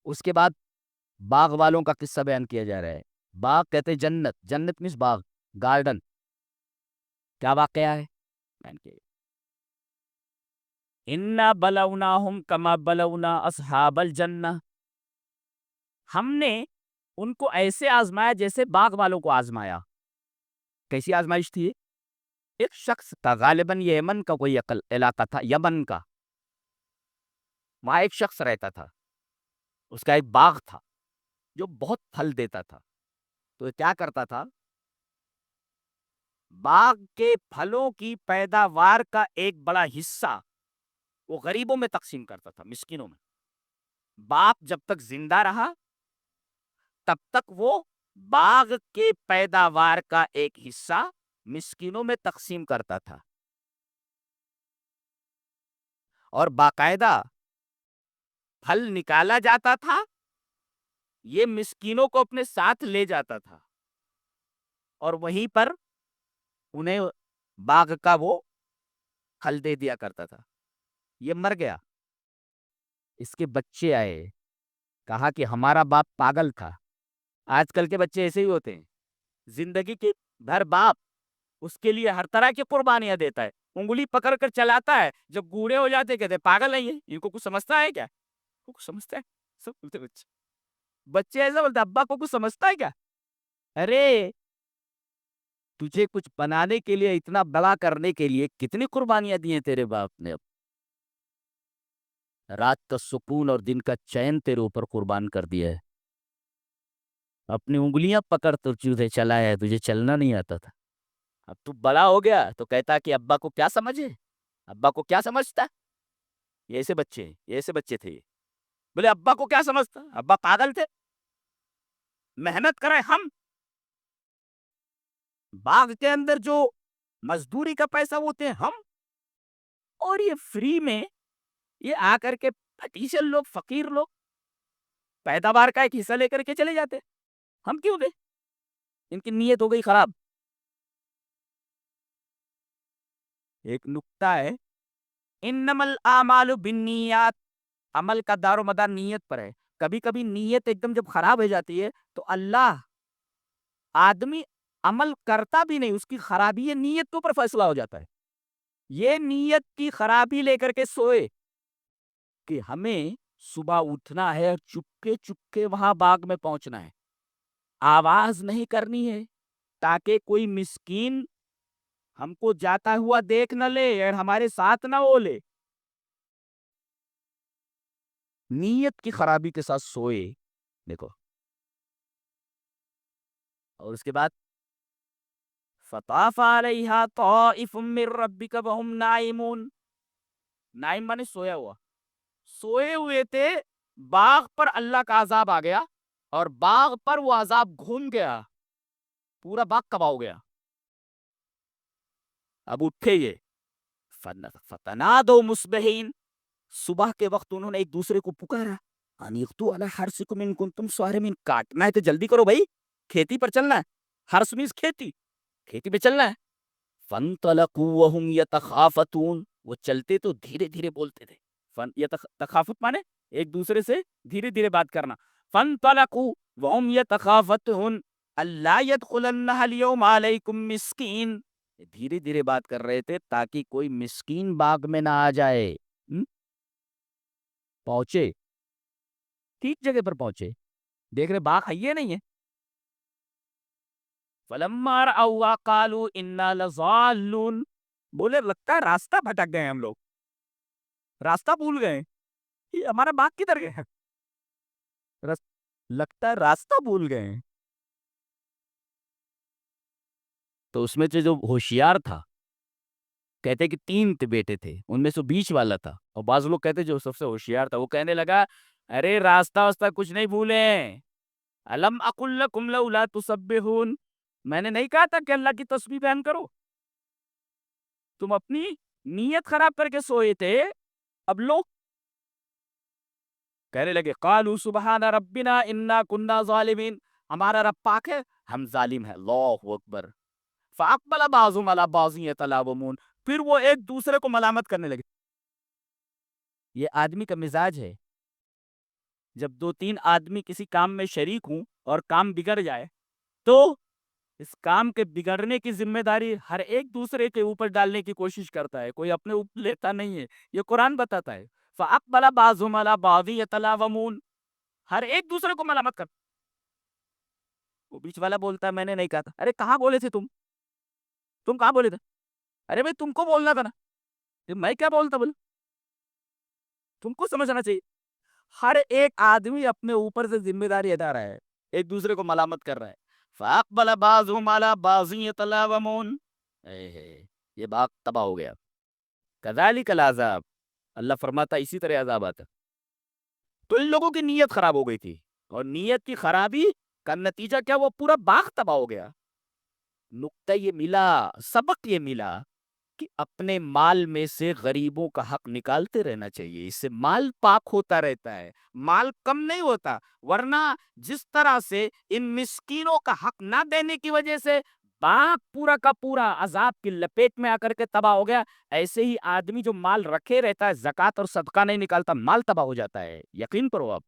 اس کے بعد باغ والوں کا قصہ بیان کیا جا رہا ہے. باغ کہتے جنت، جنت مینس باغ، گارڈن. کیا واقعہ ہے بیان کیا گیا. اِنَّا بَلَوْنَاهُمْ كَمَا بَلَوْنَا أَصْحَابَ الْجَنَّةِ. ہم نے ان کو ایسے آزمایا جیسے باغ والوں کو آزمایا. کیسی آزمائش تھی؟ ایک شخص تھا، غالباً یہ یمن کا کوئی علاقہ تھا، یمن کا. وہاں ایک شخص رہتا تھا، اس کا ایک باغ تھا جو بہت پھل دیتا تھا. تو کیا کرتا تھا، باغ کے پھلوں کی پیداوار کا ایک بڑا حصہ وہ غریبوں میں تقسیم کرتا تھا، مسکینوں میں. باپ جب تک زندہ رہا تب تک وہ باغ کے پیداوار کا ایک حصہ مسکینوں میں تقسیم کرتا تھا، اور باقاعدہ پھل نکالا جاتا تھا، یہ مسکینوں کو اپنے ساتھ لے جاتا تھا، اور وہیں پر انہیں باغ کا وہ پھل دے دیا کرتا تھا. یہ مر گیا، اس کے بچے آئے، کہا کہ ہمارا باپ پاگل تھا. آج کل کے بچے ایسے ہی ہوتے ہیں، زندگی کے بھر باپ اس کے لیے ہر طرح کی قربانیاں دیتا ہے، انگلی پکڑ کر چلاتا ہے، جب بوڑھے ہو جاتے کہتے ہیں پاگل ہے، یہ ان کو کچھ سمجھتا ہے کیا؟ کچھ سمجھتا ہے؟ سب بولتے بچے ایسا بولتے ابا کو کچھ سمجھتا ہے کیا؟ ارے تجھے کچھ بنانے کے لیے، اتنا بڑا کرنے کے لیے کتنی قربانیاں دی ہیں تیرے باپ نے. رات کا سکون اور دن کا چین تیرے اوپر قربان کر دیا ہے. اپنی انگلیاں پکڑ تو تجھے چلایا ہے، تجھے چلنا نہیں آتا تھا. اب تو بڑا ہو گیا تو کہتا کہ ابا کو کیا سمجھے، ابا کو کیا سمجھتا. یہ ایسے بچے ہیں، یہ ایسے بچے تھے. بولے ابا کو کیا سمجھتا، ابا پاگل تھے. محنت کریں ہم، باغ کے اندر جو مزدوری کا پیسہ ہوتے ہیں ہم، اور یہ فری میں یہ آ کر کے پھٹیچر لوگ، فقیر لوگ پیداوار کا ایک حصہ لے کر کے چلے جاتے. ہم کیوں دیں؟ ان کی نیت ہو گئی خراب. ایک نکتہ ہے، انما الاعمال بالنیات، عمل کا دار و مدار نیت پر ہے. کبھی کبھی نیت ایک دم جب خراب ہو جاتی ہے تو اللہ آدمی عمل کرتا بھی نہیں، اس کی خرابی ہے، نیت کے اوپر فیصلہ ہو جاتا ہے. یہ نیت کی خرابی لے کر کے سوئے کہ ہمیں صبح اٹھنا ہے اور چپکے چپکے وہاں باغ میں پہنچنا ہے، آواز نہیں کرنی ہے تاکہ کوئی مسکین ہم کو جاتا ہوا دیکھ نہ لے اور ہمارے ساتھ نہ ہو لے. نیت کی خرابی کے ساتھ سوئے دیکھو. اور اس کے بعد فطاف علیہا طائف من ربک وہم نائمون. نائم مانے سویا ہوا، سوئے ہوئے تھے، باغ پر اللہ کا عذاب آ گیا اور باغ پر وہ عذاب گھوم گیا، پورا باغ تباہ ہو گیا. اب اٹھے یہ فتنادوا مصبحین، صبح کے وقت انہوں نے ایک دوسرے کو پکارا، انیقتوا علی حرثکم ان کنتم صارمین، کاٹنا ہے تو جلدی کرو بھائی، کھیتی پر چلنا ہے. حرث مینس کھیتی، کھیتی پہ چلنا ہے. فانطلقوا وهم يتخافتون، وہ چلتے تو دھیرے دھیرے بولتے تھے. تخافت مانے ایک دوسرے سے دھیرے دھیرے بات کرنا. فانطلقوا وهم يتخافتون الا يدخلنها اليوم عليكم مسکین، دھیرے دھیرے بات کر رہے تھے تاکہ کوئی مسکین باغ میں نہ آ جائے. پہنچے، ٹھیک جگہ پر پہنچے، دیکھ رہے باغ ہے یہ نہیں ہے. فلما رأوا قالوا انا لضالون، بولے لگتا ہے راستہ بھٹک گئے، ہم لوگ راستہ بھول گئے، یہ ہمارا باغ کدھر گیا، لگتا ہے راستہ بھول گئے. تو اس میں سے جو ہوشیار تھا، کہتے کہ 3 بیٹے تھے، ان میں سے بیچ والا تھا، اور بعض لوگ کہتے جو سب سے ہوشیار تھا، وہ کہنے لگا ارے راستہ واسطہ کچھ نہیں بھولیں، الم اقل لکم لولا تسبحون، میں نے نہیں کہا تھا کہ اللہ کی تسبیح بیان کرو، تم اپنی نیت خراب کر کے سوئے تھے. اب لوگ کہنے لگے قالوا سبحان ربنا انا كنا ظالمین، ہمارا رب پاک ہے، ہم ظالم ہیں. اللہ اکبر. فاقبل بعضهم على بعض يتلاومون، پھر وہ ایک دوسرے کو ملامت کرنے لگے. یہ آدمی کا مزاج ہے، جب 2-3 آدمی کسی کام میں شریک ہوں اور کام بگڑ جائے تو اس کام کے بگڑنے کی ذمہ داری ہر ایک دوسرے کے اوپر ڈالنے کی کوشش کرتا ہے، کوئی اپنے اوپر لیتا نہیں ہے۔ یہ قرآن بتاتا ہے فَأَقْبَلَ بَعْضُهُمْ عَلَىٰ بَعْضٍ يَتَلَاوَمُونَ، ہر ایک دوسرے کو ملامت کرتا۔ وہ بیچ والا بولتا ہے میں نے نہیں کہا تھا، ارے کہاں بولے تھے تم کہاں بولے تھے؟ ارے بھائی تم کو بولنا تھا نا، میں کیا بولتا بول، تم کو سمجھنا چاہیے۔ ہر ایک آدمی اپنے اوپر سے ذمہ داری ادا رہا ہے، ایک دوسرے کو ملامت کر رہا ہے۔ فَأَقْبَلَ بَعْضُهُمْ عَلَىٰ بَعْضٍ يَتَلَاوَمُونَ، یہ بات تباہ ہو گیا۔ كَذَلِكَ الْعَذَابُ، اللہ فرماتا اسی طرح عذاب آتا۔ تو ان لوگوں کی نیت خراب ہو گئی تھی، اور نیت کی خرابی کا نتیجہ کیا؟ وہ پورا باغ تباہ ہو گیا۔ نقطہ یہ ملا، سبق یہ ملا کہ اپنے مال میں سے غریبوں کا حق نکالتے رہنا چاہیے، اس سے مال پاک ہوتا رہتا ہے، مال کم نہیں ہوتا۔ ورنہ جس طرح سے ان مسکینوں کا حق نہ دینے کی وجہ سے باغ پورا کا پورا عذاب کی لپیٹ میں آ کر کے تباہ ہو گیا، ایسے ہی آدمی جو مال رکھے رہتا ہے، زکوٰۃ اور صدقہ نہیں نکالتا، مال تباہ ہو جاتا ہے، یقین کرو آپ۔